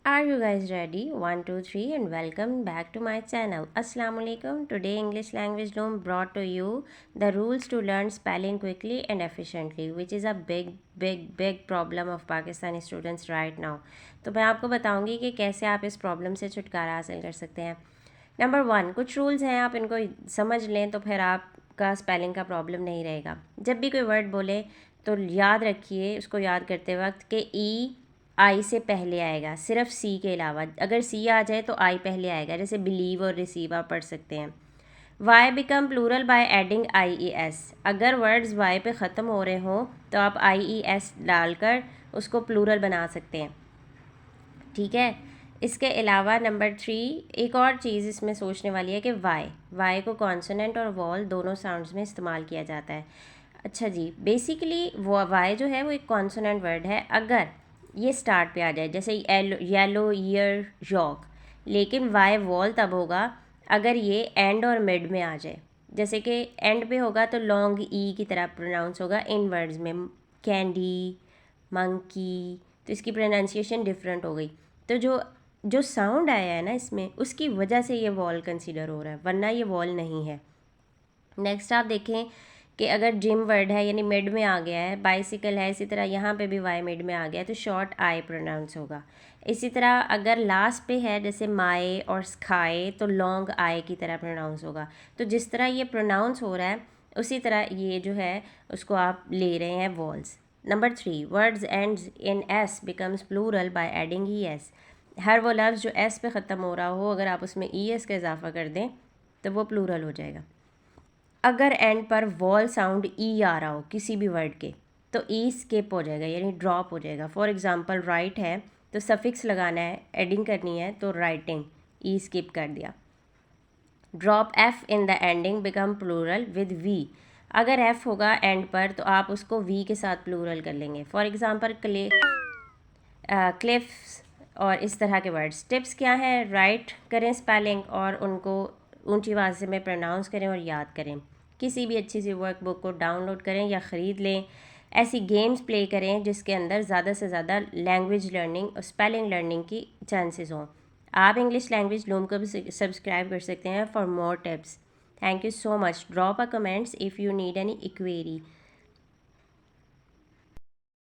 Are you guys ready? 1, 2, 3, and welcome back to my channel. Assalamu alaikum. Today English Language Loom brought to you the rules to learn spelling quickly and efficiently, which is a big problem of Pakistani students right now. तो मैं आपको बताऊंगी कि कैसे आप इस problem से छुटकारा हासिल कर सकते हैं. नंबर 1, कुछ रूल्स हैं, आप इनको समझ लें तो फिर आपका स्पेलिंग का प्रॉब्लम नहीं रहेगा. जब भी कोई वर्ड बोले तो याद रखिए उसको याद करते वक्त कि ई आई से पहले आएगा, सिर्फ सी के अलावा. अगर सी आ जाए तो आई पहले आएगा, जैसे बिलीव और रिसीव आप पढ़ सकते हैं. Y become plural by adding I E S. अगर वर्ड्स वाई पे ख़त्म हो रहे हों तो आप आई ई एस डालकर उसको प्लूरल बना सकते हैं. ठीक है. इसके अलावा नंबर 3, एक और चीज़ इसमें सोचने वाली है कि वाई को कॉन्सोनेंट और वॉल दोनों साउंड्स में इस्तेमाल किया जाता है. अच्छा जी, बेसिकली वो वाई जो है वो एक कॉन्सोनेंट वर्ड है अगर ये स्टार्ट पे आ जाए, जैसे येलो, ईयर, यॉक. लेकिन वाई वॉल तब होगा अगर ये एंड और मिड में आ जाए. जैसे कि एंड पे होगा तो लॉन्ग ई की तरह प्रोनाउंस होगा इन वर्ड्स में, कैंडी, मंकी. तो इसकी प्रोनाउंसिएशन डिफरेंट हो गई. तो जो जो साउंड आया है ना इसमें, उसकी वजह से ये वॉल कंसीडर हो रहा है, वरना ये वॉल नहीं है. नेक्स्ट आप देखें कि अगर जिम वर्ड है यानी मिड में आ गया है, बाइसिकल है, इसी तरह यहाँ पे भी वाई मिड में आ गया है तो शॉर्ट आई प्रोनाउंस होगा. इसी तरह अगर लास्ट पे है जैसे माए और स्काई तो लॉन्ग आई की तरह प्रोनाउंस होगा. तो जिस तरह ये प्रोनाउंस हो रहा है उसी तरह ये जो है उसको आप ले रहे हैं walls. Number 3, words ends in S becomes plural by adding E S. हर वो लफ्ज़ जो एस पे ख़त्म हो रहा हो अगर आप उसमें ई एस का इजाफा कर दें तो वो प्लूरल हो जाएगा. अगर एंड पर वॉल साउंड ई आ रहा हो किसी भी वर्ड के तो ई स्किप हो जाएगा यानी ड्रॉप हो जाएगा. फॉर एग्जांपल राइट है तो सफिक्स लगाना है, एडिंग करनी है तो राइटिंग, ई स्किप कर दिया. Drop F in the ending become plural with V. अगर एफ होगा एंड पर तो आप उसको वी के साथ प्लूरल कर लेंगे. फॉर एग्जांपल क्लिफ्स और इस तरह के वर्ड्स. टिप्स क्या हैं? राइट करें स्पेलिंग और उनको ऊंची आवाज़ में प्रोनाउंस करें और याद करें. किसी भी अच्छी सी वर्कबुक को डाउनलोड करें या ख़रीद लें. ऐसी गेम्स प्ले करें जिसके अंदर ज़्यादा से ज़्यादा लैंग्वेज लर्निंग और स्पेलिंग लर्निंग की चांसेस हों. आप इंग्लिश लैंग्वेज लूम को भी सब्सक्राइब कर सकते हैं for more tips. Thank you so much. Drop a comments if you need any इक्वेरी.